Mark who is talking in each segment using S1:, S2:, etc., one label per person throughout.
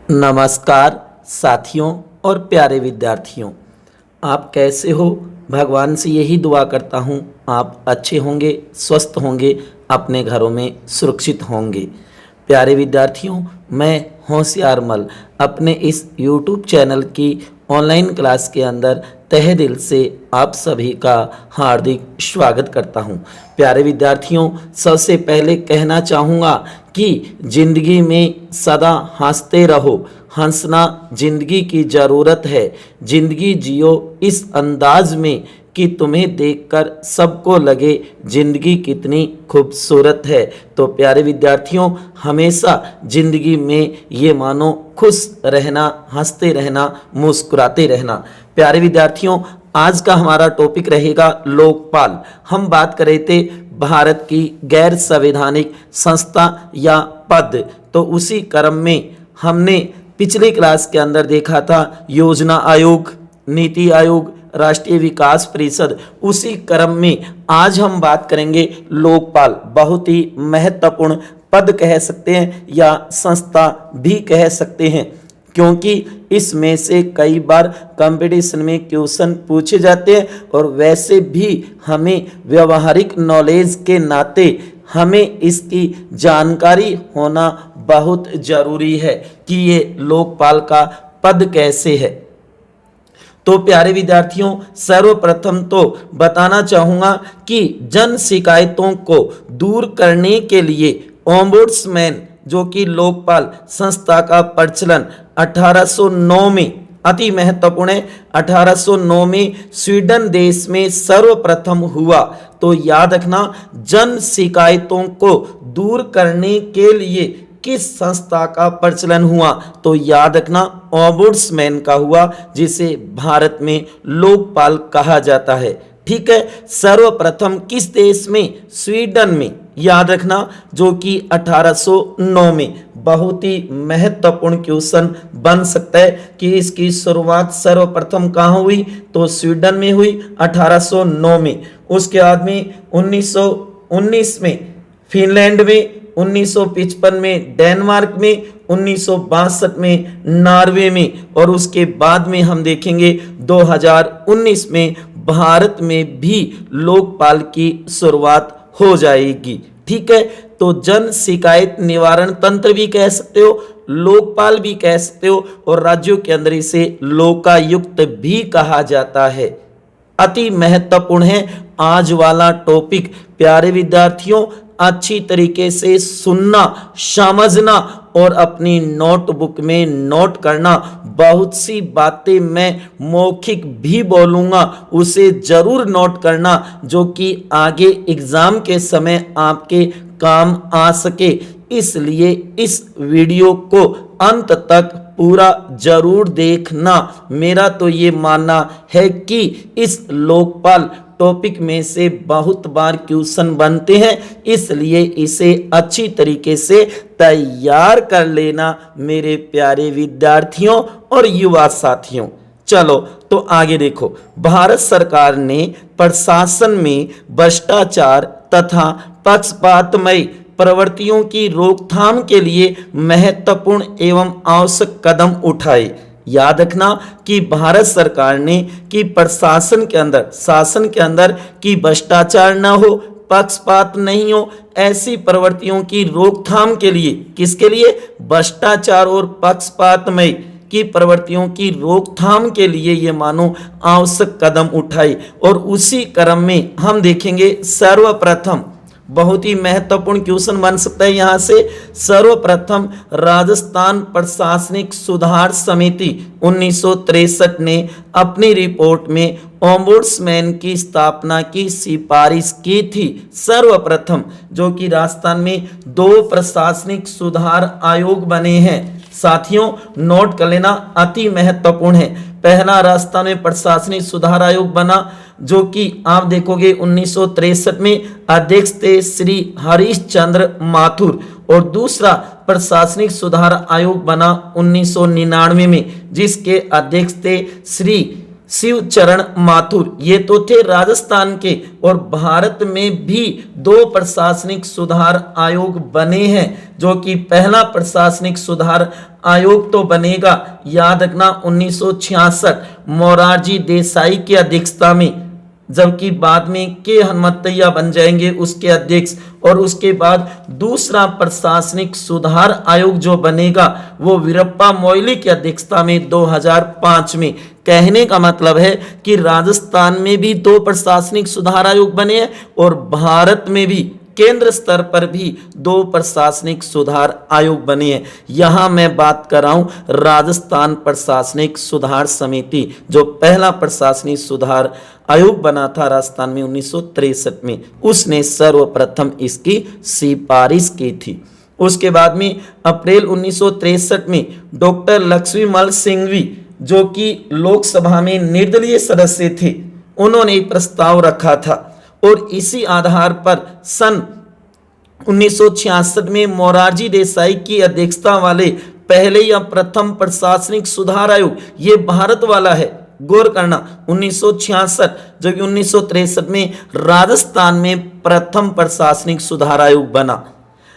S1: नमस्कार साथियों और प्यारे विद्यार्थियों, आप कैसे हो। भगवान से यही दुआ करता हूँ आप अच्छे होंगे, स्वस्थ होंगे, अपने घरों में सुरक्षित होंगे। प्यारे विद्यार्थियों, मैं होशियारमल अपने इस YouTube चैनल की ऑनलाइन क्लास के अंदर तहे दिल से आप सभी का हार्दिक स्वागत करता हूं। प्यारे विद्यार्थियों, सबसे पहले कहना चाहूँगा कि ज़िंदगी में सदा हंसते रहो। हंसना ज़िंदगी की ज़रूरत है। ज़िंदगी जियो इस अंदाज में कि तुम्हें देखकर सबको लगे ज़िंदगी कितनी खूबसूरत है। तो प्यारे विद्यार्थियों, हमेशा ज़िंदगी में ये मानो खुश रहना, हंसते रहना, मुस्कुराते रहना। प्यारे विद्यार्थियों, आज का हमारा टॉपिक रहेगा लोकपाल। हम बात कर रहे थे भारत की गैर संवैधानिक संस्था या पद। तो उसी क्रम में हमने पिछली क्लास के अंदर देखा था योजना आयोग, नीति आयोग, राष्ट्रीय विकास परिषद। उसी क्रम में आज हम बात करेंगे लोकपाल। बहुत ही महत्वपूर्ण पद कह सकते हैं या संस्था भी कह सकते हैं, क्योंकि इसमें से कई बार कंपटीशन में क्वेश्चन पूछे जाते हैं और वैसे भी हमें व्यवहारिक नॉलेज के नाते हमें इसकी जानकारी होना बहुत जरूरी है कि ये लोकपाल का पद कैसे है। तो प्यारे विद्यार्थियों, सर्वप्रथम तो बताना चाहूँगा कि जन शिकायतों को दूर करने के लिए ओम्बुड्समैन जो कि लोकपाल संस्था का प्रचलन 1809 में अति महत्वपूर्ण है। 1809 में स्वीडन देश में सर्वप्रथम हुआ। तो याद रखना, जन शिकायतों को दूर करने के लिए किस संस्था का प्रचलन हुआ, तो याद रखना ओम्बुड्समैन का हुआ, जिसे भारत में लोकपाल कहा जाता है। ठीक है, सर्वप्रथम किस देश में? स्वीडन में। याद रखना, जो कि 1809 में। बहुत ही महत्वपूर्ण क्वेश्चन बन सकता है कि इसकी शुरुआत सर्वप्रथम कहाँ हुई, तो स्वीडन में हुई 1809 में। उसके बाद में 1919 में फिनलैंड में, 1955 में डेनमार्क में, 1962 में नॉर्वे में, और उसके बाद में हम देखेंगे 2019 में भारत में भी लोकपाल की शुरुआत हो जाएगी। ठीक है, तो जन शिकायत निवारण तंत्र भी कह सकते हो, लोकपाल भी कह सकते हो, और राज्यों के अंदर इसे लोकायुक्त भी कहा जाता है। अति महत्वपूर्ण है आज वाला टॉपिक। प्यारे विद्यार्थियों, अच्छी तरीके से सुनना, समझना और अपनी नोटबुक में नोट करना। बहुत सी बातें मैं मौखिक भी बोलूँगा, उसे जरूर नोट करना, जो कि आगे एग्जाम के समय आपके काम आ सके। इसलिए इस वीडियो को अंत तक पूरा जरूर देखना। मेरा तो ये मानना है कि इस लोकपाल टॉपिक में से बहुत बार क्वेश्चन बनते हैं, इसलिए इसे अच्छी तरीके से तैयार कर लेना मेरे प्यारे विद्यार्थियों और युवा साथियों। चलो तो आगे देखो, भारत सरकार ने प्रशासन में भ्रष्टाचार तथा पक्षपातमय प्रवृत्तियों की रोकथाम के लिए महत्वपूर्ण एवं आवश्यक कदम उठाए। याद रखना कि भारत सरकार ने कि प्रशासन के अंदर, शासन के अंदर कि भ्रष्टाचार न हो, पक्षपात नहीं हो, ऐसी प्रवृत्तियों की रोकथाम के लिए, किसके लिए? भ्रष्टाचार और पक्षपातमय की प्रवृत्तियों की रोकथाम के लिए ये मानो आवश्यक कदम उठाए। और उसी क्रम में हम देखेंगे सर्वप्रथम, बहुत ही महत्वपूर्ण क्वेश्चन बन सकता है यहाँ से, सर्वप्रथम राजस्थान प्रशासनिक सुधार समिति 1963 ने अपनी रिपोर्ट में ओम्बुड्समैन की स्थापना की सिफारिश की थी। सर्वप्रथम जो कि राजस्थान में 2 प्रशासनिक सुधार आयोग बने हैं। साथियों, नोट कर लेना, अति महत्वपूर्ण है। पहला राजस्थान में प्रशासनिक सुधार आयोग बना, जो कि आप देखोगे 1963 में अध्यक्ष थे श्री हरीश चंद्र माथुर, और दूसरा प्रशासनिक सुधार आयोग बना 1999 में, जिसके अध्यक्ष थे श्री शिवचरण माथुर, ये तो थे राजस्थान के। और भारत में भी 2 प्रशासनिक सुधार आयोग बने हैं, जो कि पहला प्रशासनिक सुधार आयोग तो बनेगा, याद रखना, 1966 मोरारजी देसाई की अध्यक्षता में, जबकि बाद में के हनुमंतैया बन जाएंगे उसके अध्यक्ष। और उसके बाद दूसरा प्रशासनिक सुधार आयोग जो बनेगा वो वीरप्पा मोइली की अध्यक्षता में 2005 में। कहने का मतलब है कि राजस्थान में भी 2 प्रशासनिक सुधार आयोग बने हैं और भारत में भी केंद्र स्तर पर भी 2 प्रशासनिक सुधार आयोग बने हैं। यहां मैं बात कर रहा हूं राजस्थान प्रशासनिक सुधार समिति, जो पहला प्रशासनिक सुधार आयोग बना था राजस्थान में 1963 में, उसने सर्वप्रथम इसकी सिफारिश की थी। उसके बाद में अप्रैल 1963 में डॉक्टर लक्ष्मीमल सिंघवी, जो कि लोकसभा में निर्दलीय सदस्य थे, उन्होंने प्रस्ताव रखा था और इसी आधार पर सन 1966 में मोरारजी देसाई की अध्यक्षता वाले पहले या प्रथम प्रशासनिक सुधार आयोग, ये भारत वाला है, गौर करना, 1966, जबकि 1963 में राजस्थान में प्रथम प्रशासनिक सुधार आयोग बना,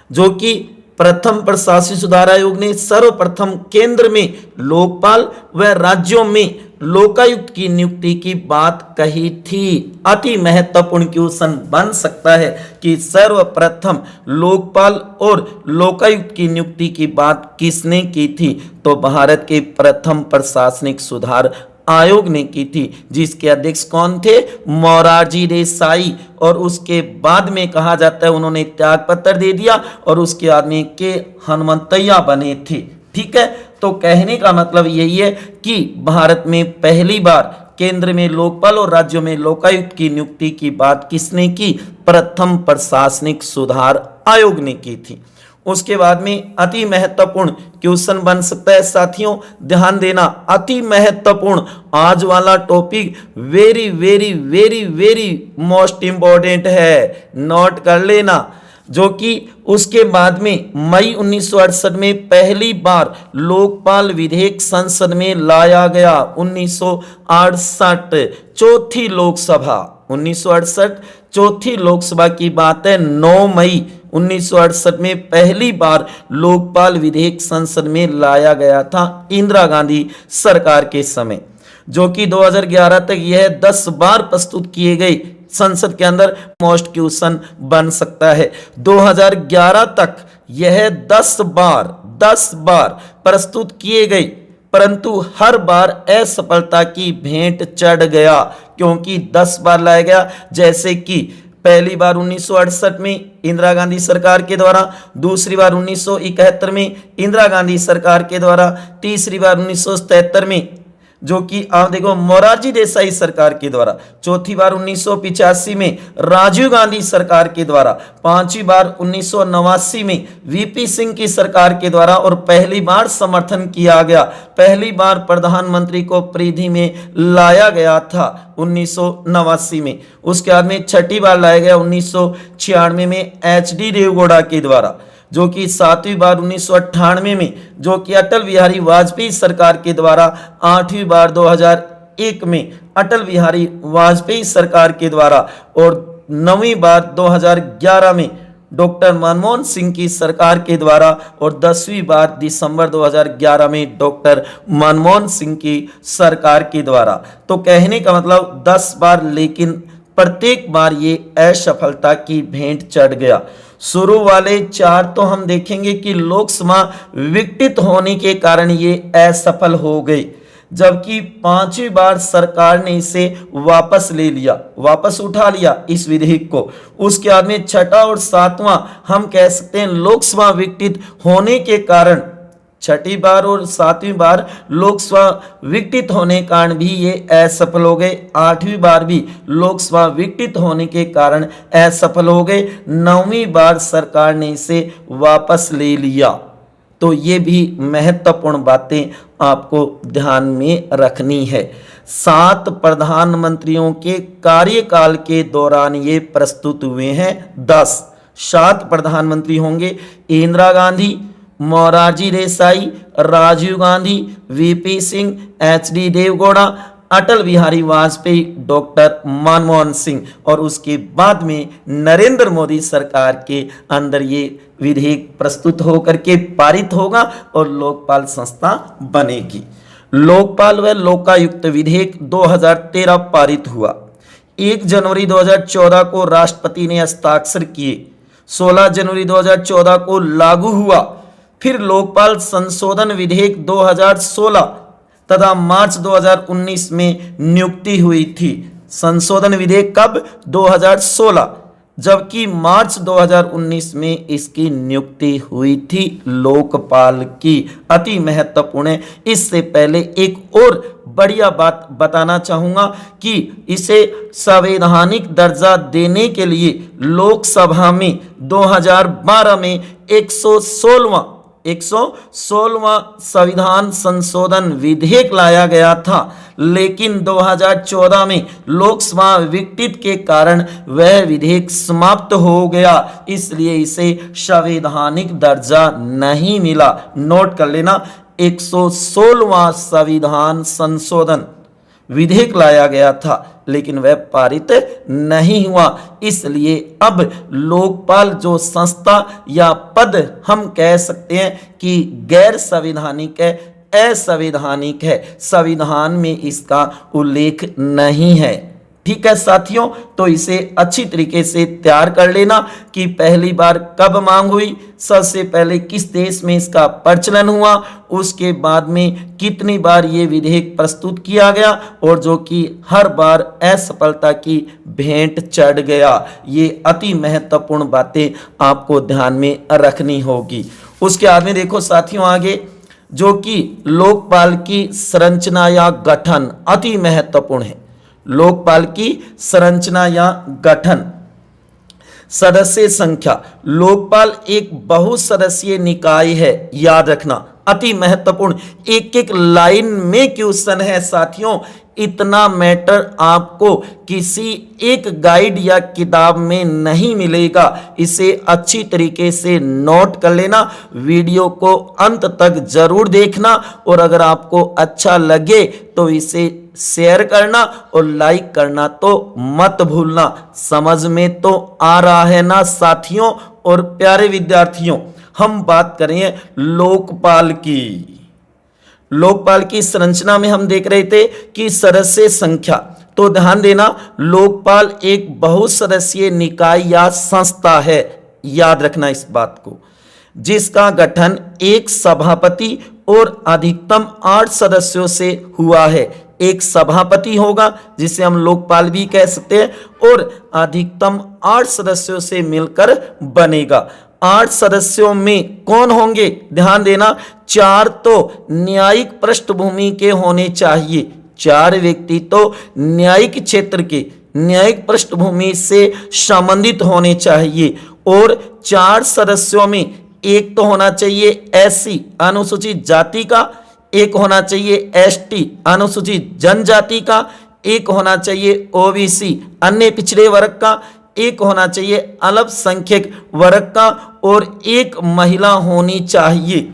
S1: जो कि प्रथम प्रशासनिक सुधार आयोग ने सर्वप्रथम केंद्र में लोकपाल व राज्यों में लोकायुक्त की नियुक्ति की बात कही थी। अति महत्वपूर्ण क्वेश्चन बन सकता है कि सर्वप्रथम लोकपाल और लोकायुक्त की नियुक्ति की बात किसने की थी, तो भारत के प्रथम प्रशासनिक सुधार आयोग ने की थी, जिसके अध्यक्ष कौन थे, मोरारजी देसाई। और उसके बाद में कहा जाता है उन्होंने त्याग पत्र दे दिया और उसके बाद में के हनुमंतैया बने थे। ठीक है, तो कहने का मतलब यही है कि भारत में पहली बार केंद्र में लोकपाल और राज्यों में लोकायुक्त की नियुक्ति की बात किसने की, प्रथम प्रशासनिक सुधार आयोग ने की थी। उसके बाद में अति महत्वपूर्ण क्वेश्चन बन सकता है साथियों, ध्यान देना, अति महत्वपूर्ण आज वाला topic very very very very most important है, नोट कर लेना, जो कि उसके बाद में मई 1968 में पहली बार लोकपाल विधेयक संसद में लाया गया। 1968 चौथी लोकसभा, 1968 चौथी लोकसभा की बात है, 9 मई 1968 में पहली बार लोकपाल विधेयक संसद में लाया गया था इंदिरा गांधी सरकार के समय, जो कि 2011 तक यह 10 बार प्रस्तुत किए गए संसद के अंदर मोस्ट क्वेश्चन बन सकता है। 2011 तक यह 10 बार प्रस्तुत किए गए, परंतु हर बार असफलता की भेंट चढ़ गया, क्योंकि 10 बार लाया गया। जैसे कि पहली बार 1968 में इंदिरा गांधी सरकार के द्वारा, दूसरी बार 1971 में इंदिरा गांधी सरकार के द्वारा, तीसरी बार 1977 में जो कि आप देखो मोरारजी देसाई सरकार के द्वारा, चौथी बार 1985 में राजीव गांधी सरकार के द्वारा, पांचवी बार 1989 में वीपी सिंह की सरकार के द्वारा और पहली बार समर्थन किया गया, पहली बार प्रधानमंत्री को परिधि में लाया गया था 1989 में। उसके बाद में छठी बार लाया गया 1996 में एचडी देवगौड़ा के द्वारा, जो कि 7वीं बार 1998 में जो कि अटल बिहारी वाजपेयी सरकार के द्वारा, 8वीं बार 2001 में अटल बिहारी वाजपेयी सरकार के द्वारा और 9वीं बार 2011 में डॉक्टर मनमोहन सिंह की सरकार के द्वारा और 10वीं बार दिसंबर 2011 में डॉक्टर मनमोहन सिंह की सरकार के द्वारा। तो कहने का मतलब 10 बार, लेकिन प्रत्येक बार ये असफलता की भेंट चढ़ गया। शुरू वाले 4 तो हम देखेंगे कि लोकसभा विघटित होने के कारण ये असफल हो गई, जबकि 5वीं बार सरकार ने इसे वापस ले लिया, वापस उठा लिया इस विधेयक को। उसके बाद में छठा और 7वां हम कह सकते हैं लोकसभा विघटित होने के कारण, छठी बार और 7वीं बार लोकसभा विघटित होने के कारण भी ये असफल हो गए, 8वीं बार भी लोकसभा विघटित होने के कारण असफल हो गए, 9वीं बार सरकार ने इसे वापस ले लिया। तो ये भी महत्वपूर्ण बातें आपको ध्यान में रखनी है। 7 प्रधानमंत्रियों के कार्यकाल के दौरान ये प्रस्तुत हुए हैं। 7 प्रधानमंत्री होंगे, Indira Gandhi, Morarji Desai, Rajiv Gandhi, VP Singh, HD Deve Gowda, Atal Bihari Vajpayee, doctor Manmohan Singh और उसके बाद में नरेंद्र मोदी सरकार के अंदर ये विधेयक प्रस्तुत होकर के पारित होगा और लोकपाल संस्था बनेगी। लोकपाल व लोकायुक्त विधेयक 2013 पारित हुआ। 1 जनवरी 2014 को राष्ट्रपति ने हस्ताक्षर किए। 16 जनवरी 2014 को लागू हुआ। फिर लोकपाल संशोधन विधेयक 2016 तथा मार्च 2019 में नियुक्ति हुई थी। संशोधन विधेयक कब? 2016, जबकि मार्च 2019 में इसकी नियुक्ति हुई थी लोकपाल की। अति महत्वपूर्ण है। इससे पहले एक और बढ़िया बात बताना चाहूंगा कि इसे संवैधानिक दर्जा देने के लिए लोकसभा में 2012 में 116वां संविधान संशोधन विधेयक लाया गया था, लेकिन 2014 में लोकसभा विघटित के कारण वह विधेयक समाप्त हो गया, इसलिए इसे संवैधानिक दर्जा नहीं मिला। नोट कर लेना, 116वां संविधान संशोधन विधेयक लाया गया था, लेकिन वह पारित नहीं हुआ। इसलिए अब लोकपाल जो संस्था या पद हम कह सकते हैं कि गैर संवैधानिक है, असंवैधानिक है, संविधान में इसका उल्लेख नहीं है। ठीक है साथियों, तो इसे अच्छी तरीके से तैयार कर लेना कि पहली बार कब मांग हुई, सबसे पहले किस देश में इसका प्रचलन हुआ, उसके बाद में कितनी बार ये विधेयक प्रस्तुत किया गया और जो कि हर बार असफलता की भेंट चढ़ गया। ये अति महत्वपूर्ण बातें आपको ध्यान में रखनी होगी। उसके बाद में देखो साथियों आगे, जो कि लोकपाल की संरचना या गठन अति महत्वपूर्ण है। लोकपाल की संरचना या गठन, सदस्य संख्या। लोकपाल एक बहुसदस्यीय निकाय है, याद रखना, अति महत्वपूर्ण। एक एक लाइन में क्वेश्चन है साथियों। इतना मैटर आपको किसी एक गाइड या किताब में नहीं मिलेगा। इसे अच्छी तरीके से नोट कर लेना, वीडियो को अंत तक जरूर देखना और अगर आपको अच्छा लगे तो इसे शेयर करना और लाइक करना तो मत भूलना। समझ में तो आ रहा है ना साथियों और प्यारे विद्यार्थियों। हम बात करें लोकपाल की। लोकपाल की संरचना में हम देख रहे थे कि सदस्य संख्या, तो ध्यान देना, लोकपाल एक बहुसदस्यीय निकाय या संस्था है, याद रखना इस बात को, जिसका गठन एक सभापति और अधिकतम 8 सदस्यों से हुआ है। एक सभापति होगा जिसे हम लोकपाल भी कह सकते हैं और अधिकतम 8 सदस्यों से मिलकर बनेगा। 8 सदस्यों में कौन होंगे? ध्यान देना, 4 तो न्यायिक पृष्ठभूमि के होने चाहिए। 4 व्यक्ति तो न्यायिक क्षेत्र के, न्यायिक पृष्ठभूमि से संबंधित होने चाहिए और 4 सदस्यों में एक तो होना चाहिए एससी अनुसूचित जाति का, एक होना चाहिए एसटी अनुसूचित जनजाति का, एक होना चाहिए ओबीसी अन्य पिछड़े वर्ग का, एक होना चाहिए अल्पसंख्यक वर्ग का और एक महिला होनी चाहिए।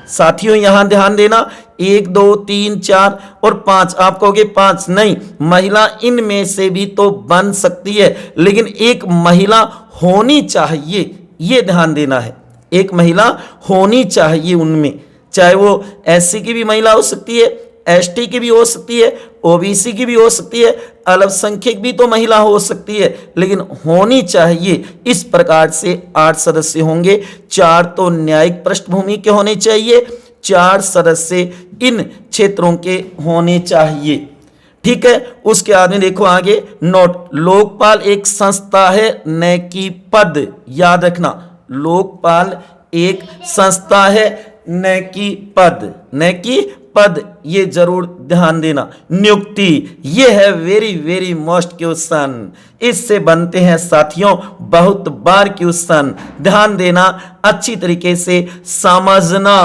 S1: साथियों यहां ध्यान देना, 1 2 3 4 और 5, आप कहोगे 5 नहीं, महिला इनमें से भी तो बन सकती है, लेकिन एक महिला होनी चाहिए, ये ध्यान देना है। एक महिला होनी चाहिए उनमें, चाहे वो एससी की भी महिला हो सकती है, एसटी की भी हो सकती है, ओबीसी की भी हो सकती है, अल्पसंख्यक भी तो महिला हो सकती है, लेकिन होनी चाहिए। इस प्रकार से 8 सदस्य होंगे। 4 तो न्यायिक पृष्ठभूमि के होने चाहिए, 4 सदस्य इन क्षेत्रों के होने चाहिए। ठीक है, उसके बाद में देखो आगे नोट, लोकपाल एक संस्था है न कि पद, याद रखना, लोकपाल एक संस्था है न कि पद, न कि पद, ये जरूर ध्यान देना। नियुक्ति, ये है वेरी वेरी मोस्ट क्वेश्चन, इससे बनते हैं साथियों बहुत बार क्वेश्चन, ध्यान देना, अच्छी तरीके से समझना।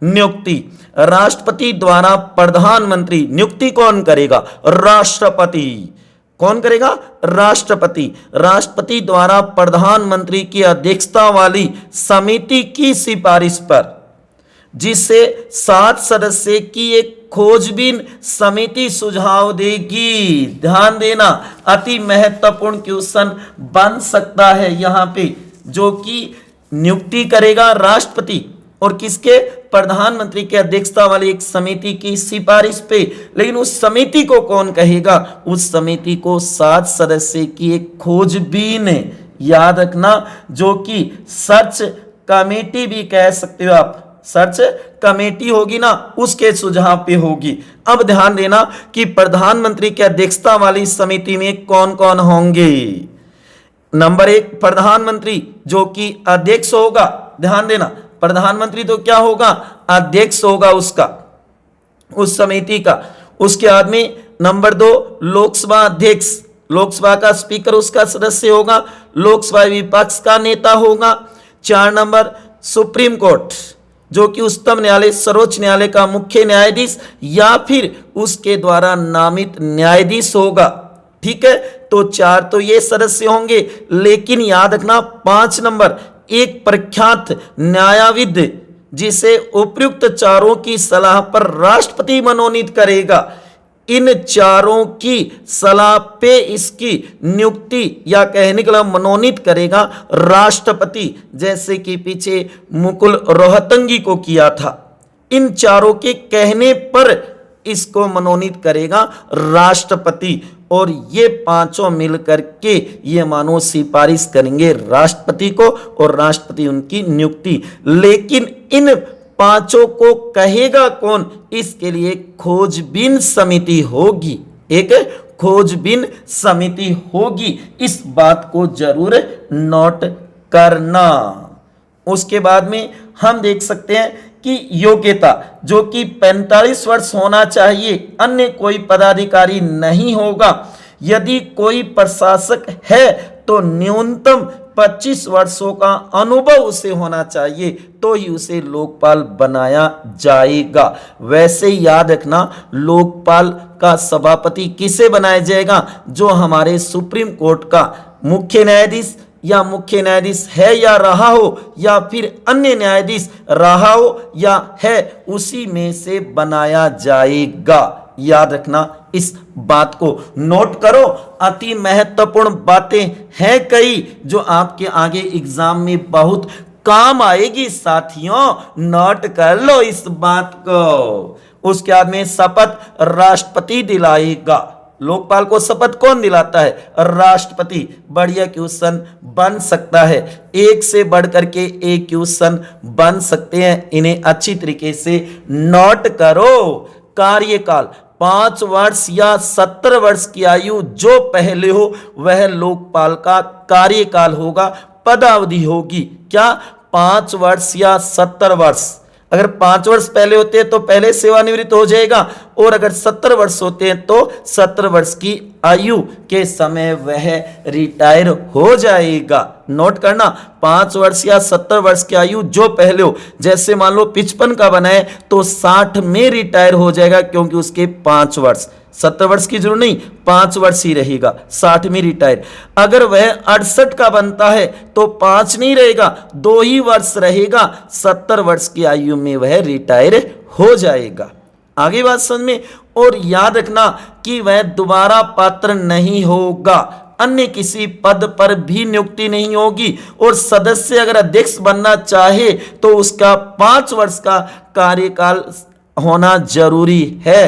S1: नियुक्ति, राष्ट्रपति द्वारा प्रधानमंत्री, नियुक्ति कौन करेगा? राष्ट्रपति। कौन करेगा? राष्ट्रपति। राष्ट्रपति द्वारा प्रधानमंत्री की अध्यक्षता वाली समिति की सिफारिश पर जिसे 7 सदस्य की एक खोजबीन समिति सुझाव देगी। ध्यान देना, अति महत्वपूर्ण क्वेश्चन बन सकता है यहाँ पे, जो कि नियुक्ति करेगा राष्ट्रपति और किसके, प्रधानमंत्री की अध्यक्षता वाली एक समिति की सिफारिश पे। लेकिन उस समिति को कौन कहेगा, उस समिति को 7 सदस्य की एक खोजबीन, याद रखना, जो कि सर्च कमेटी भी कह सकते हो आप, सर्च कमेटी होगी ना, उसके सुझाव पे होगी। अब ध्यान देना कि प्रधानमंत्री की अध्यक्षता वाली समिति में कौन कौन होंगे। नंबर 1 प्रधानमंत्री, जो कि अध्यक्ष होगा। ध्यान देना, प्रधानमंत्री तो क्या होगा, अध्यक्ष होगा उसका, उस समिति का। उसके बाद में नंबर 2 लोकसभा अध्यक्ष, लोकसभा का स्पीकर उसका सदस्य होगा, लोकसभा विपक्ष का नेता होगा। 4 नंबर सुप्रीम कोर्ट, जो कि उच्चतम न्यायालय, सर्वोच्च न्यायालय का मुख्य न्यायाधीश या फिर उसके द्वारा नामित न्यायाधीश होगा। ठीक है, तो 4 तो ये सदस्य होंगे। लेकिन याद रखना 5 नंबर एक प्रख्यात न्यायविद, जिसे उपर्युक्त चारों की सलाह पर राष्ट्रपति मनोनीत करेगा। इन चारों की सलाह पे इसकी नियुक्ति या कहने के लिए मनोनीत करेगा राष्ट्रपति, जैसे कि पीछे मुकुल रोहतंगी को किया था। इन चारों के कहने पर इसको मनोनीत करेगा राष्ट्रपति, और ये पांचों मिलकर के ये मानो सिफारिश करेंगे राष्ट्रपति को, और राष्ट्रपति उनकी नियुक्ति। लेकिन इन पांचों को कहेगा कौन, इसके लिए खोजबीन समिति होगी, एक खोजबीन समिति होगी। इस बात को जरूर नोट करना। उसके बाद में हम देख सकते हैं कि योग्यता, जो कि 45 वर्ष होना चाहिए, अन्य कोई पदाधिकारी नहीं होगा। यदि कोई प्रशासक है तो न्यूनतम 25 वर्षों का अनुभव उसे होना चाहिए, तो ही उसे लोकपाल बनाया जाएगा। वैसे याद रखना, लोकपाल का सभापति किसे बनाया जाएगा, जो हमारे सुप्रीम कोर्ट का मुख्य न्यायाधीश या मुख्य न्यायाधीश है या रहा हो, या फिर अन्य न्यायाधीश रहा हो या है, उसी में से बनाया जाएगा। याद रखना, इस बात को नोट करो। अति महत्वपूर्ण बातें हैं कई, जो आपके आगे एग्जाम में बहुत काम आएगी साथियों, नोट कर लो इस बात को। उसके बाद में शपथ राष्ट्रपति दिलाएगा। लोकपाल को शपथ कौन दिलाता है, राष्ट्रपति। बढ़िया क्वेश्चन बन सकता है, एक से बढ़कर के एक क्वेश्चन बन सकते हैं, इन्हें अच्छी तरीके से नोट करो। कार्यकाल 5 वर्ष या 70 वर्ष की आयु जो पहले हो, वह लोकपाल का कार्यकाल होगा, पदावधि होगी। क्या 5 वर्ष या 70 वर्ष। अगर 5 वर्ष पहले होते हैं तो पहले सेवानिवृत्त हो जाएगा, और अगर 70 वर्ष होते हैं तो 70 वर्ष की आयु के समय वह रिटायर हो जाएगा। नोट करना, 5 वर्ष या 70 वर्ष की आयु जो पहले हो, जैसे मान लो 55 का बना है तो 60 में रिटायर हो जाएगा, क्योंकि उसके 5 वर्ष, 70 वर्ष की जरूरत नहीं, 5 वर्ष ही रहेगा, 60 में रिटायर। अगर वह 68 का बनता है तो 5 नहीं रहेगा, 2 ही वर्ष रहेगा, 70 वर्ष की आयु में वह रिटायर हो जाएगा। आगे बात समझ में। और याद रखना कि वह दोबारा पात्र नहीं होगा, अन्य किसी पद पर भी नियुक्ति नहीं होगी, और सदस्य अगर अध्यक्ष बनना चाहे तो उसका 5 वर्ष का कार्यकाल होना जरूरी है।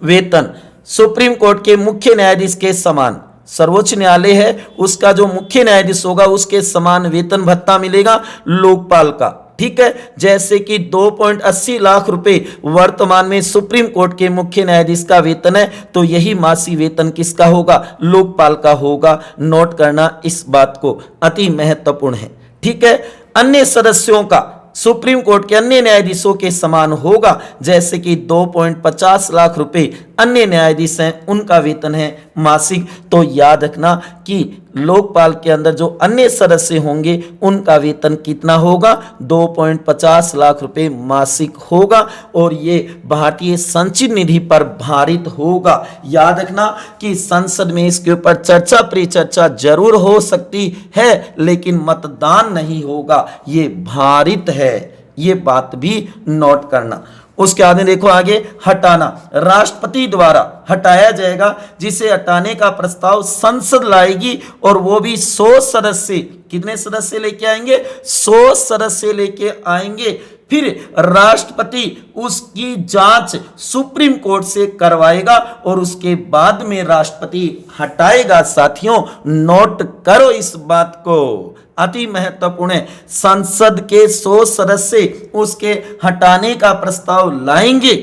S1: वेतन सुप्रीम कोर्ट के मुख्य न्यायाधीश के समान, सर्वोच्च न्यायालय है उसका जो मुख्य न्यायाधीश होगा उसके समान वेतन भत्ता मिलेगा लोकपाल का। ठीक है, जैसे कि 2.80 लाख रुपए वर्तमान में सुप्रीम कोर्ट के मुख्य न्यायाधीश का वेतन है, तो यही मासिक वेतन किसका होगा, लोकपाल का होगा। नोट करना इस बात को, अति महत्वपूर्ण है। ठीक है, अन्य सदस्यों का सुप्रीम कोर्ट के अन्य न्यायाधीशों के समान होगा, जैसे कि 2.50 लाख रुपए अन्य न्यायाधीश हैं उनका वेतन है मासिक। तो याद रखना कि लोकपाल के अंदर जो अन्य सदस्य होंगे उनका वेतन कितना होगा, 2.50 लाख रुपए मासिक होगा, और ये भारतीय संचित निधि पर भारित होगा। याद रखना कि संसद में इसके ऊपर चर्चा परिचर्चा जरूर हो सकती है, लेकिन मतदान नहीं होगा, ये भारित है। ये बात भी नोट करना। उसके बाद में देखो आगे, हटाना राष्ट्रपति द्वारा हटाया जाएगा, जिसे हटाने का प्रस्ताव संसद लाएगी और वो भी 100 सदस्य। कितने सदस्य लेके आएंगे? 100 सदस्य लेके आएंगे। फिर राष्ट्रपति उसकी जांच सुप्रीम कोर्ट से करवाएगा और उसके बाद में राष्ट्रपति हटाएगा। साथियों नोट करो इस बात को, अति महत्वपूर्ण है। संसद के 100 सदस्य उसके हटाने का प्रस्ताव लाएंगे,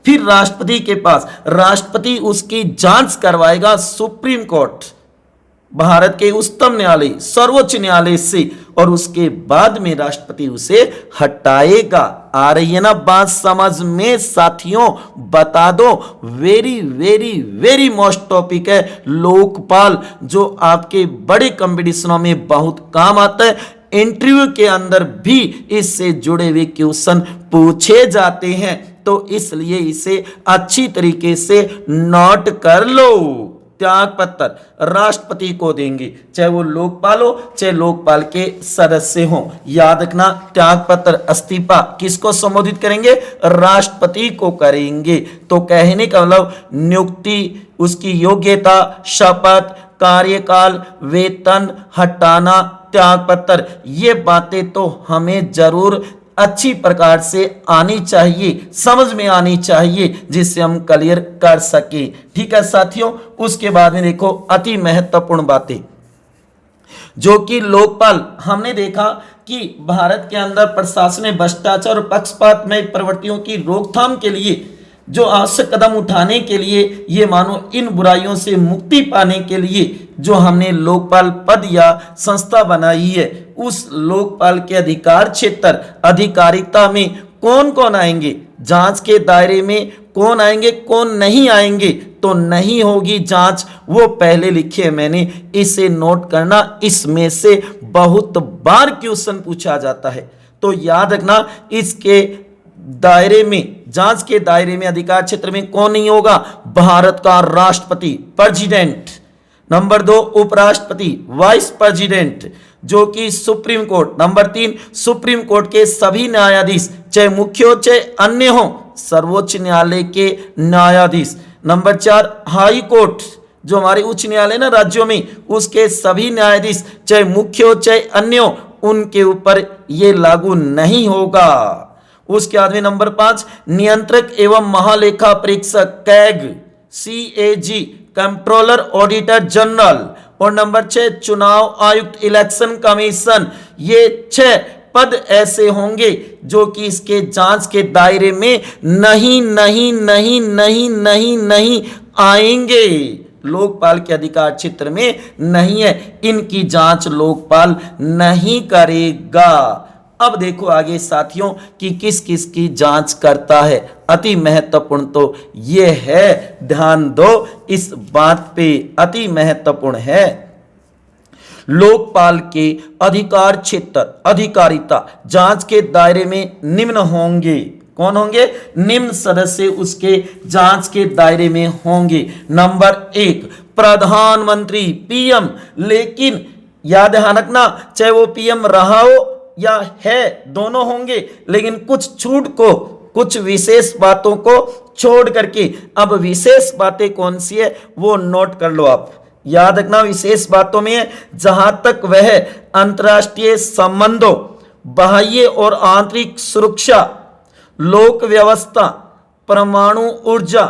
S1: फिर राष्ट्रपति के पास, राष्ट्रपति उसकी जांच करवाएगा सुप्रीम कोर्ट, भारत के उच्चतम न्यायालय, सर्वोच्च न्यायालय से, और उसके बाद में राष्ट्रपति उसे हटाएगा। आ रही है ना बात समझ में साथियों? बता दो, very very very most topic है लोकपाल, जो आपके बड़े कंपटीशनों में बहुत काम आता है। इंटरव्यू के अंदर भी इससे जुड़े हुए क्वेश्चन पूछे जाते हैं, तो इसलिए इसे अच्छी तरीके से नोट कर लो। त्याग पत्र राष्ट्रपति को देंगे, चाहे वो लोकपाल हो चाहे लोकपाल के सदस्य हो। याद रखना, त्याग पत्र इस्तीफा किसको संबोधित करेंगे? राष्ट्रपति को करेंगे। तो कहने का मतलब नियुक्ति, उसकी योग्यता, शपथ, कार्यकाल, वेतन, हटाना, त्याग पत्र, ये बातें तो हमें जरूर अच्छी प्रकार से आनी चाहिए, समझ में आनी चाहिए, जिससे हम क्लियर कर सके। ठीक है साथियों, उसके बाद में देखो अति महत्वपूर्ण बातें, जो कि लोकपाल, हमने देखा कि भारत के अंदर प्रशासन ने भ्रष्टाचार और पक्षपात में प्रवृत्तियों की रोकथाम के लिए जो आवश्यक कदम उठाने के लिए, ये मानो इन बुराइयों से मुक्ति पाने के लिए जो हमने लोकपाल पद या संस्था बनाई है, उस लोकपाल के अधिकार क्षेत्र, अधिकारिता में कौन कौन आएंगे, जांच के दायरे में कौन आएंगे, कौन नहीं आएंगे, तो नहीं होगी जांच, वो पहले लिखे मैंने, इसे नोट करना। इसमें से बहुत बार क्वेश्चन पूछा जाता है, तो याद रखना, इसके दायरे में, जांच के दायरे में अधिकार क्षेत्र में कौन नहीं होगा? भारत का राष्ट्रपति, प्रेसिडेंट। नंबर 2 उपराष्ट्रपति, वाइस प्रेसिडेंट, जो कि supreme court. Number 3 supreme court के सभी न्यायाधीश, चाहे मुख्य हो चाहे अन्य हो, सर्वोच्च न्यायालय के न्यायाधीश। नंबर 4 हाई कोर्ट, जो हमारे उच्च न्यायालय ना राज्यों में, उसके सभी न्यायाधीश, चाहे मुख्य हो चाहे अन्य हो, उनके ऊपर ये लागू नहीं होगा। उसके बाद में नंबर 5 नियंत्रक एवं महालेखा परीक्षक, CAG, CAG, controller auditor general. और नंबर 6 चुनाव आयुक्त, इलेक्शन कमीशन। ये 6 पद ऐसे होंगे जो कि इसके जांच के दायरे में नहीं नहीं नहीं नहीं नहीं नहीं आएंगे, लोकपाल के अधिकार क्षेत्र में नहीं है, इनकी जांच लोकपाल नहीं करेगा। अब देखो आगे साथियों कि किस किस की जांच करता है, अति महत्वपूर्ण तो ये है, ध्यान दो इस बात पे, अति महत्वपूर्ण है। लोकपाल के अधिकार क्षेत्र, अधिकारिता, जांच के दायरे में निम्न होंगे। कौन होंगे? निम्न सदस्य उसके जांच के दायरे में होंगे। नंबर 1 प्रधानमंत्री, PM, लेकिन याद रखना, चाहे वो PM रहा हो या है, दोनों होंगे, लेकिन कुछ छूट को, कुछ विशेष बातों को छोड़ करके। अब विशेष बातें कौन सी है वो नोट कर लो आप। याद रखना, विशेष बातों में है जहां तक वह अंतर्राष्ट्रीय संबंधों, बाह्य और आंतरिक सुरक्षा, लोक व्यवस्था, परमाणु ऊर्जा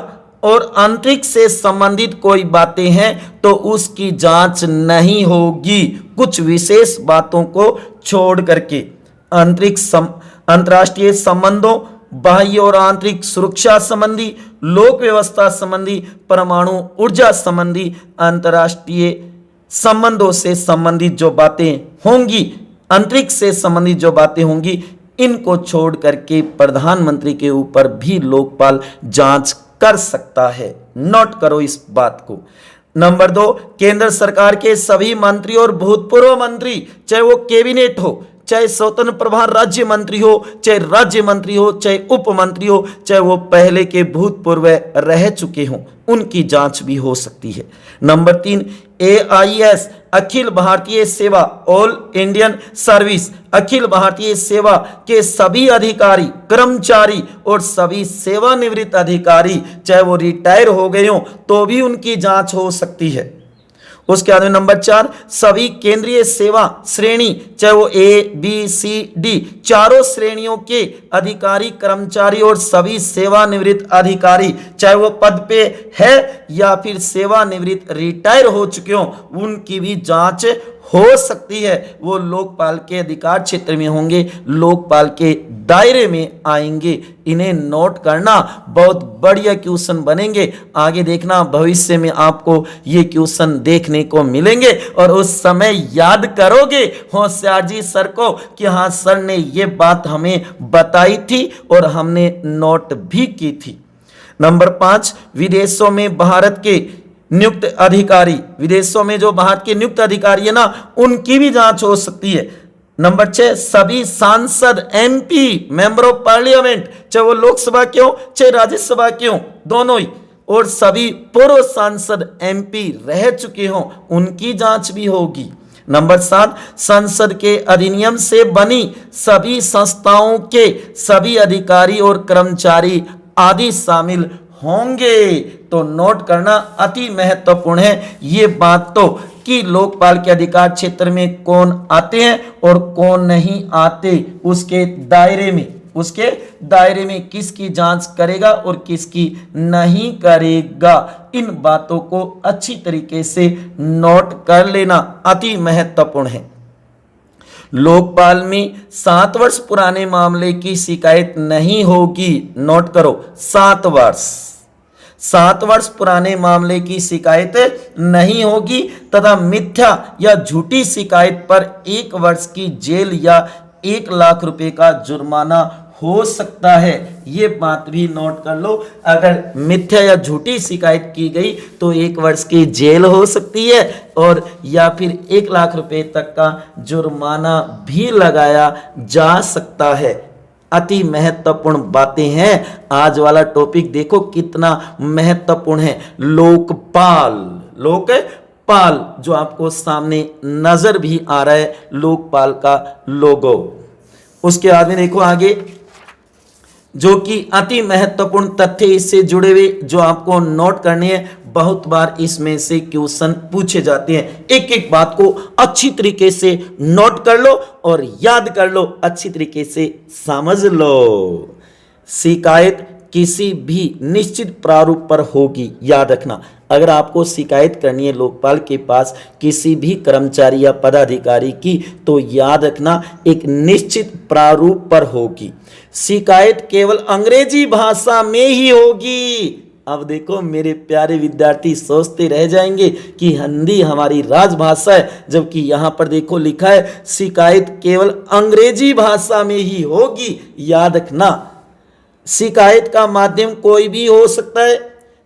S1: और अंतरिक्ष से संबंधित कोई बातें हैं तो उसकी जांच नहीं होगी, कुछ विशेष बातों को छोड़ करके। अंतर्राष्ट्रीय संबंधों, बाह्य और आंतरिक सुरक्षा संबंधी, लोक व्यवस्था संबंधी, परमाणु ऊर्जा संबंधी, अंतर्राष्ट्रीय संबंधों से संबंधित जो बातें होंगी, अंतरिक्ष से संबंधित जो बातें होंगी, इनको छोड़ करके प्रधानमंत्री के ऊपर भी लोकपाल जांच कर सकता है। नोट करो इस बात को। नंबर 2 केंद्र सरकार के सभी मंत्री और भूतपूर्व मंत्री, चाहे वो कैबिनेट हो, चाहे स्वतंत्र प्रभार राज्य मंत्री हो, चाहे राज्य मंत्री हो, चाहे उप मंत्री हो, चाहे वो पहले के भूतपूर्व रह चुके हों, उनकी जांच भी हो सकती है। नंबर 3 AIS अखिल भारतीय सेवा, all Indian service, Akhil Bharatiya सेवा के सभी अधिकारी, कर्मचारी और सभी सेवानिवृत्त अधिकारी, चाहे वो रिटायर हो गए हों तो भी उनकी जांच हो सकती है। उसके बाद में नंबर 4, सभी केंद्रीय सेवा श्रेणी, चाहे वो ABCD चारों श्रेणियों के अधिकारी, कर्मचारी और सभी सेवानिवृत्त अधिकारी, चाहे वो पद पे है या फिर सेवानिवृत्त रिटायर हो चुके हों, उनकी भी जांच हो सकती है। वो लोकपाल के अधिकार क्षेत्र में होंगे, लोकपाल के दायरे में आएंगे। इन्हें नोट करना, बहुत बढ़िया क्वेश्चन बनेंगे। आगे देखना, भविष्य में आपको ये क्वेश्चन देखने को मिलेंगे और उस समय याद करोगे होशियार जी सर को कि हाँ सर ने ये बात हमें बताई थी और हमने नोट भी की थी। नंबर 5, विदेशों में भारत के नियुक्त अधिकारी, विदेशों में जो भारत के नियुक्त अधिकारी है ना, उनकी भी जांच हो सकती है। नंबर 6, सभी सांसद MP मेंबर ऑफ पार्लियामेंट, चाहे वो लोकसभा के हो चाहे राज्यसभा के हो, दोनों ही, और सभी पूर्व सांसद MP रह चुके हों, उनकी जांच भी होगी। नंबर 7, संसद के अधिनियम से बनी सभी संस्थाओं के सभी अधिकारी और कर्मचारी आदि शामिल होंगे। तो नोट करना अति महत्वपूर्ण है ये बात तो, कि लोकपाल के अधिकार क्षेत्र में कौन आते हैं और कौन नहीं आते, उसके दायरे में किसकी जांच करेगा और किसकी नहीं करेगा। इन बातों को अच्छी तरीके से नोट कर लेना अति महत्वपूर्ण है। लोकपाल में 7 वर्ष पुराने मामले की शिकायत नहीं होगी। नोट करो, 7 वर्ष पुराने मामले की शिकायत नहीं होगी तथा मिथ्या या झूठी शिकायत पर 1 वर्ष की जेल या 1 लाख रुपए का जुर्माना हो सकता है। ये बात भी नोट कर लो, अगर मिथ्या या झूठी शिकायत की गई तो 1 वर्ष की जेल हो सकती है और या फिर 1 लाख रुपए तक का जुर्माना भी लगाया जा सकता है। अति महत्वपूर्ण बातें हैं। आज वाला टॉपिक देखो कितना महत्वपूर्ण है। लोकपाल जो आपको सामने नजर भी आ रहा है, लोकपाल का लोगो। उसके बाद में देखो आगे, जो कि अति महत्वपूर्ण तथ्य इससे जुड़े हुए जो आपको नोट करने हैं। बहुत बार इसमें से क्वेश्चन पूछे जाते हैं। एक एक बात को अच्छी तरीके से नोट कर लो और याद कर लो, अच्छी तरीके से समझ लो। शिकायत किसी भी निश्चित प्रारूप पर होगी, याद रखना। अगर आपको शिकायत करनी है लोकपाल के पास किसी भी कर्मचारी या पदाधिकारी की, तो याद रखना एक निश्चित प्रारूप पर होगी। शिकायत केवल अंग्रेजी भाषा में ही होगी। अब देखो मेरे प्यारे विद्यार्थी सोचते रह जाएंगे कि हिंदी हमारी राजभाषा है, जबकि यहाँ पर देखो लिखा है शिकायत केवल अंग्रेजी भाषा में ही होगी। याद रखना, शिकायत का माध्यम कोई भी हो सकता है,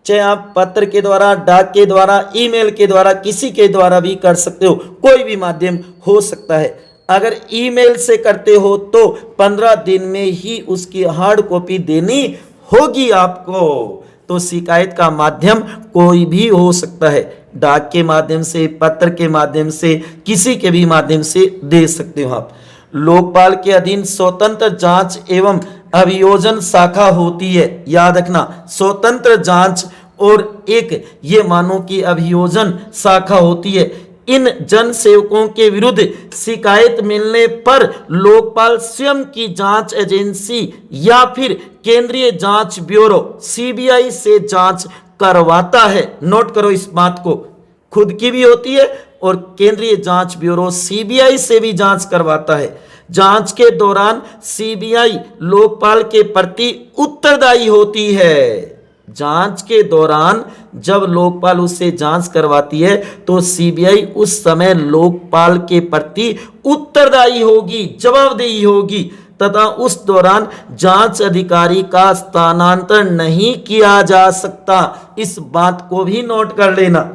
S1: चाहे आप पत्र के द्वारा, डाक के द्वारा, ईमेल के द्वारा, किसी के द्वारा भी कर सकते हो, कोई भी माध्यम हो सकता है। अगर ईमेल से करते हो तो 15 दिन में ही उसकी हार्ड कॉपी देनी होगी आपको। तो शिकायत का माध्यम कोई भी हो सकता है, डाक के माध्यम से, पत्र के माध्यम से, किसी के भी माध्यम से दे सकते हो आप। लोकपाल के अधीन स्वतंत्र जांच एवं अभियोजन शाखा होती है। याद रखना, स्वतंत्र जांच और एक ये मानो कि अभियोजन शाखा होती है। इन जन सेवकों के विरुद्ध शिकायत मिलने पर लोकपाल स्वयं की जांच एजेंसी या फिर केंद्रीय जांच ब्यूरो CBI से जांच करवाता है। नोट करो इस बात को, खुद की भी होती है और केंद्रीय जांच ब्यूरो CBI से भी जांच करवाता है। जांच के दौरान CBI लोकपाल के प्रति उत्तरदायी होती है। जांच के दौरान जब लोकपाल उससे जांच करवाती है तो CBI उस समय लोकपाल के प्रति उत्तरदायी होगी, जवाबदेही होगी तथा उस दौरान जांच अधिकारी का स्थानांतरण नहीं किया जा सकता। इस बात को भी नोट कर लेना।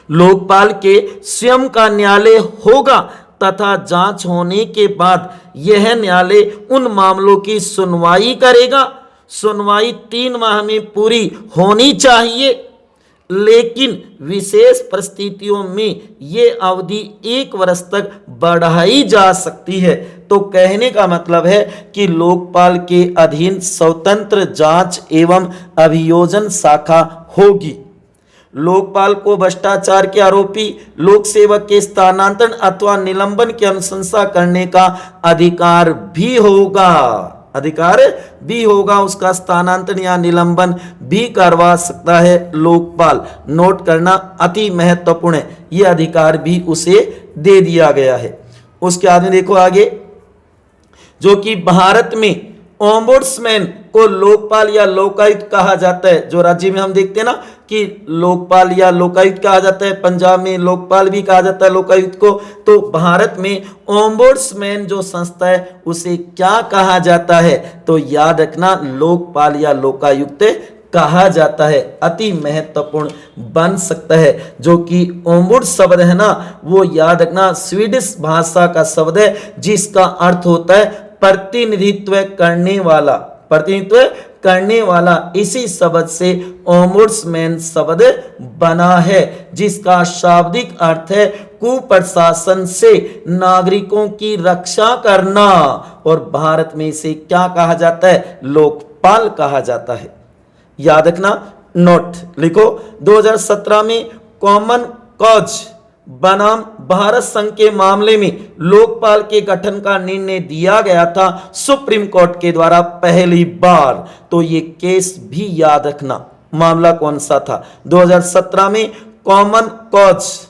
S1: लोकपाल के स्वयं का न्यायालय होगा तथा जांच होने के बाद यह न्यायालय उन मामलों की सुनवाई करेगा। सुनवाई 3 माह में पूरी होनी चाहिए। लेकिन विशेष परिस्थितियों में ये अवधि 1 वर्ष तक बढ़ाई जा सकती है। तो कहने का मतलब है कि लोकपाल के अधीन स्वतंत्र जांच एवं अभियोजन शाखा होगी। लोकपाल को भ्रष्टाचार के आरोपी लोक सेवक के स्थानांतरण अथवा निलंबन की अनुशंसा करने का अधिकार भी होगा, उसका स्थानांतरण या निलंबन भी करवा सकता है लोकपाल। नोट करना अति महत्वपूर्ण है, यह अधिकार भी उसे दे दिया गया है। उसके बाद में देखो आगे, जो कि भारत में ओम्बुड्समैन को लोकपाल या लोकायुक्त कहा जाता है। जो राज्य में हम देखते हैं ना कि लोकपाल या लोकायुक्त कहा जाता है, पंजाब में लोकपाल भी कहा जाता है लोकायुक्त को, तो भारत में ओम्बुड्समैन जो संस्था है उसे क्या कहा जाता है? तो याद रखना लोकपाल या लोकायुक्त कहा जाता है। अति महत्वपूर्ण बन सकता है। जो कि ओम्बुड शब्द है ना, वो याद रखना स्वीडिश भाषा का शब्द है, जिसका अर्थ होता है प्रतिनिधित्व करने वाला। इसी शब्द से ओम्बुड्समैन शब्द बना है, जिसका शाब्दिक अर्थ है कुप्रशासन से नागरिकों की रक्षा करना। और भारत में इसे क्या कहा जाता है? लोकपाल कहा जाता है। याद रखना, नोट लिखो। 2017 में कॉमन कॉज बनाम भारत संघ के मामले में लोकपाल के गठन का निर्णय दिया गया था सुप्रीम कोर्ट के द्वारा पहली बार। तो ये केस भी याद रखना, मामला कौन सा था? 2017 में कॉमन कॉज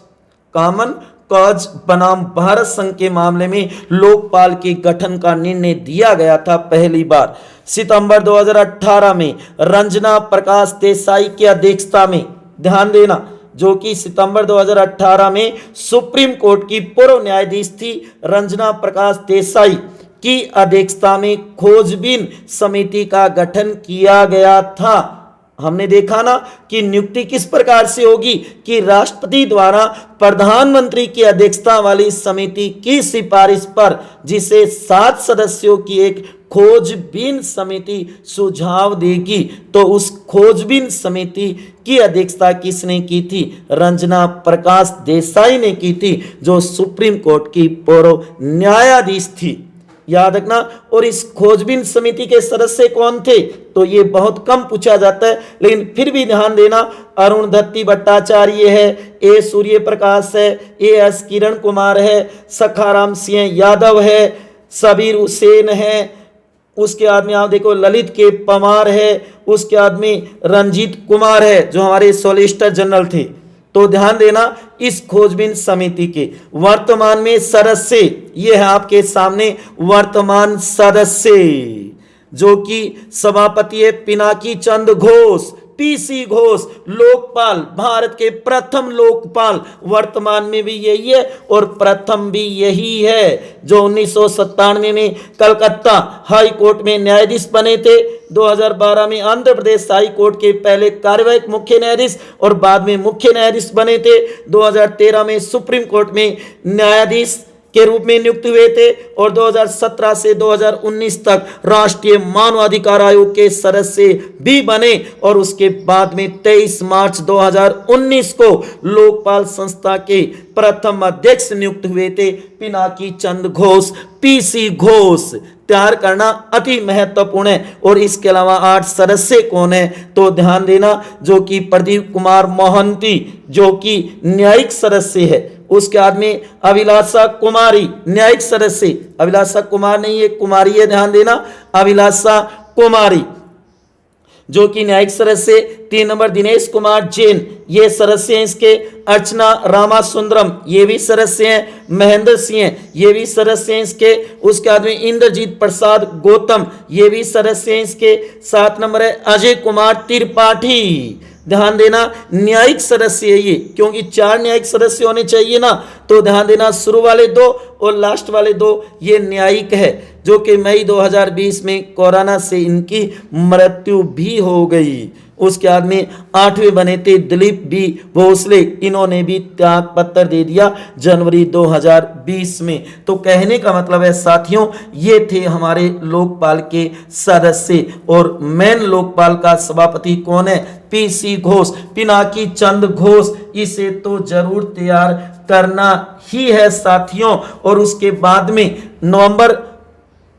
S1: बनाम भारत संघ के मामले में लोकपाल के गठन का निर्णय दिया गया था पहली बार। सितंबर 2018 में रंजना प्रकाश देसाई की अध्यक्षता में, ध्यान देना, जो कि सितंबर 2018 में सुप्रीम कोर्ट की पूर्व न्यायाधीश थी रंजना प्रकाश देसाई की अध्यक्षता में खोजबीन समिति का गठन किया गया था। हमने देखा ना कि नियुक्ति किस प्रकार से होगी कि राष्ट्रपति द्वारा प्रधानमंत्री की अध्यक्षता वाली समिति की सिफारिश पर, जिसे 7 सदस्यों की एक खोजबीन समिति सुझाव देगी। तो उस खोजबीन समिति की अध्यक्षता किसने की थी? रंजना प्रकाश देसाई ने की थी, जो सुप्रीम कोर्ट की पूर्व न्यायाधीश थी। याद रखना। और इस खोजबीन समिति के सदस्य कौन थे? तो ये बहुत कम पूछा जाता है, लेकिन फिर भी ध्यान देना, अरुणधति भट्टाचार्य है, ए सूर्य प्रकाश है, एएस किरण कुमार है, सखाराम सिंह यादव है, सबीर हुसैन है, उसके आदमी आप देखो ललित के पवार है, उसके आदमी रंजीत कुमार है, जो हमारे सॉलिसिटर जनरल थे। तो ध्यान देना, इस खोजबीन समिति के वर्तमान में सदस्य, ये है आपके सामने वर्तमान सदस्य, जो कि सभापति है पिनाकी चंद्र घोष, पीसी घोष, लोकपाल, भारत के प्रथम लोकपाल, वर्तमान में भी यही है और प्रथम भी यही है, जो 1997 में कलकत्ता हाई कोर्ट में न्यायाधीश बने थे। 2012 में आंध्र प्रदेश हाई कोर्ट के पहले कार्यवाहक मुख्य न्यायाधीश और बाद में मुख्य न्यायाधीश बने थे। 2013 में सुप्रीम कोर्ट में न्यायाधीश के रूप में नियुक्त हुए थे और 2017 से 2019 तक राष्ट्रीय मानवाधिकार आयोग के सदस्य भी बने। और उसके बाद में 23 मार्च 2019 को लोकपाल संस्था के प्रथम अध्यक्ष नियुक्त हुए थे पिनाकी चंद्र घोष, पीसी घोष। तैयार करना अति महत्वपूर्ण है। और इसके अलावा 8 सदस्य कौन है? तो ध्यान देना, जो कि प्रदीप कुमार मोहंती, जो कि न्यायिक सदस्य है। उसके बाद में अभिलाषा कुमारी, न्यायिक सदस्य, अभिलाषा कुमार नहीं है, कुमारी है, ध्यान देना, अभिलाषा कुमारी, जो कि न्यायिक सदस्य। 3 नंबर दिनेश कुमार जैन, ये सदस्य हैं इसके। अर्चना रामासुंदरम, ये भी सदस्य हैं। महेंद्र सिंह, ये भी सदस्य हैं इसके। उसके बाद में इंद्रजीत प्रसाद गौतम, ये भी सदस्य हैं इसके। 7 नंबर है अजय कुमार त्रिपाठी, ध्यान देना, न्यायिक सदस्य है ये, क्योंकि 4 न्यायिक सदस्य होने चाहिए ना। तो ध्यान देना, शुरू वाले 2 और लास्ट वाले 2 ये न्यायिक है, जो कि मई 2020 में कोरोना से इनकी मृत्यु भी हो गई। उसके बाद में 8वें बने थे दिलीप बी भोसले, इन्होंने भी त्याग पत्र दे दिया जनवरी 2020 में। तो कहने का मतलब है साथियों, ये थे हमारे लोकपाल के सदस्य। और मेन लोकपाल का सभापति कौन है? पीसी घोष, पिनाकी चंद घोष। इसे तो जरूर तैयार करना ही है साथियों। और उसके बाद में नवंबर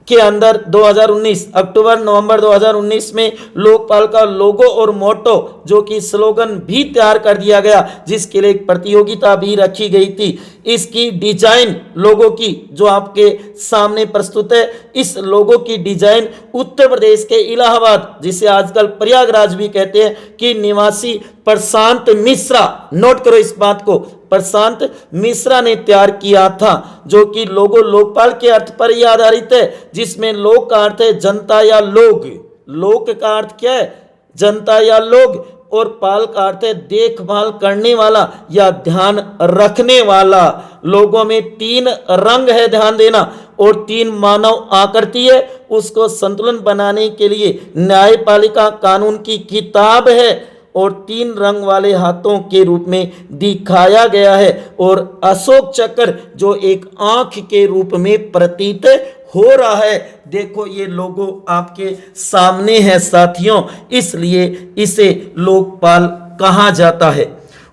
S1: के अंदर 2019 अक्टूबर नवंबर 2019 में लोकपाल का लोगो और मोटो जो कि स्लोगन भी तैयार कर दिया गया, जिसके लिए एक प्रतियोगिता भी रखी गई थी। इसकी डिजाइन लोगो की जो आपके सामने प्रस्तुत है, इस लोगो की डिजाइन उत्तर प्रदेश के इलाहाबाद, जिसे आजकल प्रयागराज भी कहते हैं, कि निवासी प्रशांत मिश्रा, नोट करो इस बात को, प्रशांत मिश्रा ने तैयार किया था। जो कि लोगो लोकपाल के अर्थ पर ही आधारित है, जिसमें लोक का अर्थ है जनता या लोग, लोक का अर्थ क्या है? जनता या लोग, और पाल का अर्थ है देखभाल करने वाला या ध्यान रखने वाला। लोगों में 3 रंग है, ध्यान देना, और 3 मानव आकृति है। उसको संतुलन बनाने के लिए न्यायपालिका कानून की किताब है और 3 रंग वाले हाथों के रूप में दिखाया गया है, और अशोक चक्र जो एक आंख के रूप में प्रतीत हो रहा है। देखो ये लोगो आपके सामने है साथियों, इसलिए इसे लोकपाल कहा जाता है।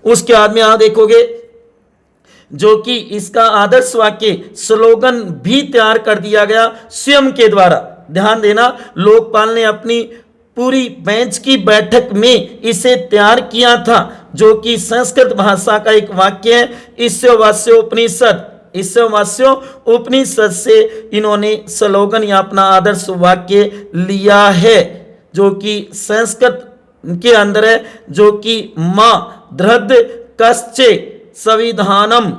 S1: उसके बाद में यहां देखोगे जो कि इसका आदर्श वाक्य स्लोगन भी तैयार कर दिया गया स्वयं के द्वारा। ध्यान देना, लोकपाल ने अपनी पूरी बेंच की बैठक में इसे तैयार किया था, जो कि संस्कृत भाषा का एक वाक्य है। ईशावास्य उपनिषद से इन्होंने स्लोगन या अपना आदर्श वाक्य लिया है, जो कि संस्कृत के अंदर है, जो कि मां धृद कश्चे संविधानम,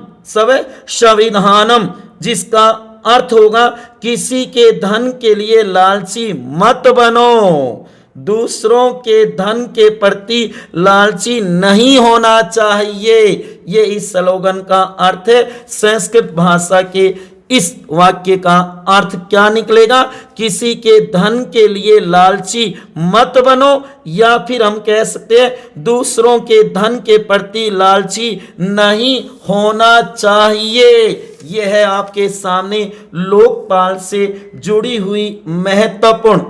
S1: जिसका अर्थ होगा किसी के धन के लिए लालची मत बनो, दूसरों के धन के प्रति लालची नहीं होना चाहिए। ये इस स्लोगन का अर्थ है। संस्कृत भाषा के इस वाक्य का अर्थ क्या निकलेगा? किसी के धन के लिए लालची मत बनो, या फिर हम कह सकते हैं दूसरों के धन के प्रति लालची नहीं होना चाहिए। यह है आपके सामने लोकपाल से जुड़ी हुई महत्वपूर्ण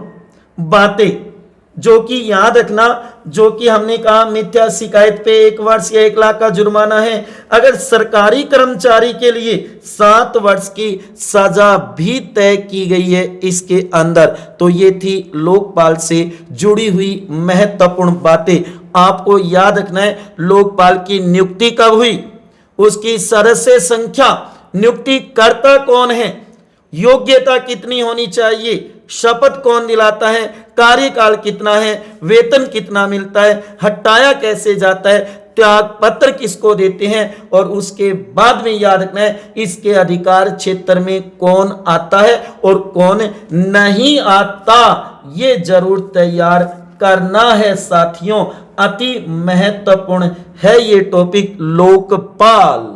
S1: बातें, जो कि याद रखना, जो कि हमने कहा मिथ्या शिकायत पे 1 वर्ष या 1 लाख का जुर्माना है। अगर सरकारी कर्मचारी के लिए 7 वर्ष की सजा भी तय की गई है इसके अंदर। तो ये थी लोकपाल से जुड़ी हुई महत्वपूर्ण बातें। आपको याद रखना है लोकपाल की नियुक्ति कब हुई, उसकी सदस्य संख्या, नियुक्तिकर्ता कौन है, योग्यता कितनी होनी चाहिए, शपथ कौन दिलाता है, कार्यकाल कितना है, वेतन कितना मिलता है, हटाया कैसे जाता है, त्याग पत्र किसको देते हैं, और उसके बाद में याद रखना है इसके अधिकार क्षेत्र में कौन आता है और कौन नहीं आता। ये जरूर तैयार करना है साथियों, अति महत्वपूर्ण है ये टॉपिक लोकपाल।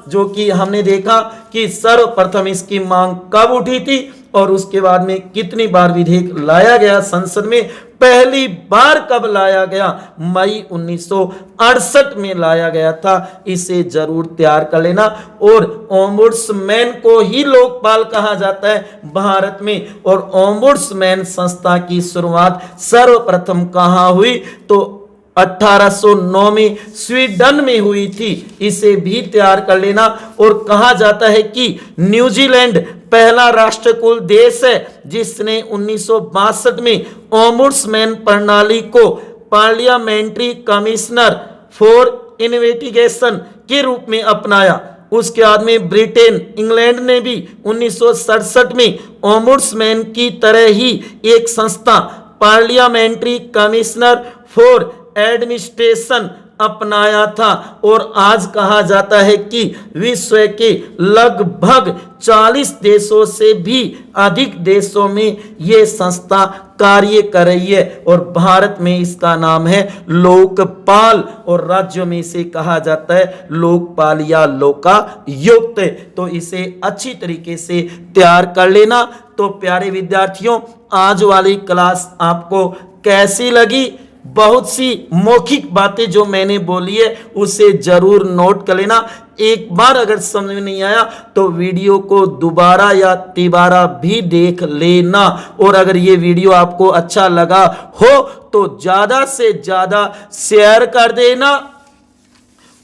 S1: जो कि हमने देखा कि सर्वप्रथम इसकी मांग कब उठी थी और उसके बाद में कितनी बार विधेयक लाया गया संसद में। पहली बार कब लाया गया? मई 1968 में लाया गया था। इसे जरूर तैयार कर लेना। और ओम्बुड्समैन को ही लोकपाल कहा जाता है भारत में, और ओम्बुड्समैन संस्था की शुरुआत सर्वप्रथम कहां हुई? तो 1809 में स्वीडन में हुई थी। इसे भी तैयार कर लेना। और कहा जाता है कि न्यूजीलैंड पहला राष्ट्रकुल देश है जिसने 1962 में ओम्बुड्समैन प्रणाली को पार्लियामेंट्री कमिश्नर फॉर इन्वेस्टिगेशन के रूप में अपनाया। उसके बाद में ब्रिटेन, इंग्लैंड ने भी 1967 में ओम्बुड्समैन की तरह ही एक संस्था पार्लियामेंट्री कमिश्नर फॉर एडमिनिस्ट्रेशन अपनाया था और आज कहा जाता है कि विश्व के लगभग 40 देशों से भी अधिक देशों में ये संस्था कार्य कर रही है और भारत में इसका नाम है लोकपाल और राज्यों में इसे कहा जाता है लोकपाल या लोकायुक्त। तो इसे अच्छी तरीके से तैयार कर लेना। तो प्यारे विद्यार्थियों, आज वाली क्लास आपको कैसी लगी? बहुत सी मौखिक बातें जो मैंने बोली है उसे जरूर नोट कर लेना। एक बार अगर समझ में नहीं आया तो वीडियो को दोबारा या तिबारा भी देख लेना। और अगर ये वीडियो आपको अच्छा लगा हो तो ज्यादा से ज्यादा शेयर कर देना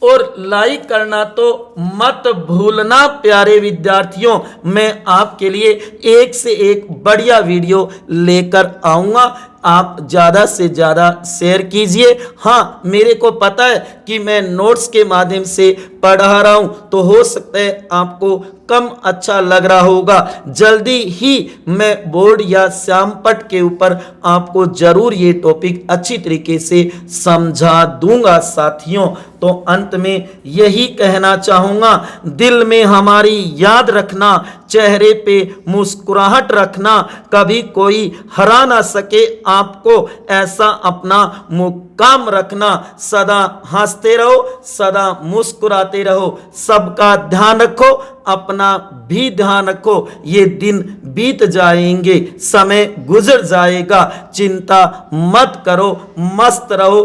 S1: और लाइक करना तो मत भूलना। प्यारे विद्यार्थियों, मैं आपके लिए एक से एक बढ़िया वीडियो लेकर आऊंगा। आप ज़्यादा से ज़्यादा शेयर कीजिए। हाँ, मेरे को पता है कि मैं नोट्स के माध्यम से पढ़ा रहा हूँ तो हो सकता है आपको कम अच्छा लग रहा होगा। जल्दी ही मैं बोर्ड या श्यामपट्ट के ऊपर आपको जरूर ये टॉपिक अच्छी तरीके से समझा दूंगा। साथियों, तो अंत में यही कहना चाहूँगा, दिल में हमारी याद रखना, चेहरे पे मुस्कुराहट रखना, कभी कोई हरा ना सके आपको, ऐसा अपना मुकाम रखना। सदा हंसते रहो, सदा मुस्कुराते रहो, सबका ध्यान रखो, अपना भी ध्यान रखो। ये दिन बीत जाएंगे, समय गुजर जाएगा, चिंता मत करो, मस्त रहो,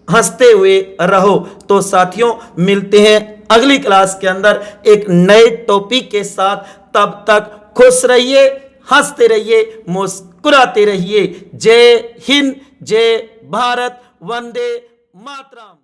S1: हंसते हुए रहो। तो साथियों, मिलते हैं अगली क्लास के अंदर एक नए टॉपिक के साथ। तब तक खुश रहिए, हंसते रहिए, मुस्कुराते रहिए। जय हिंद, जय भारत, वंदे मातरम।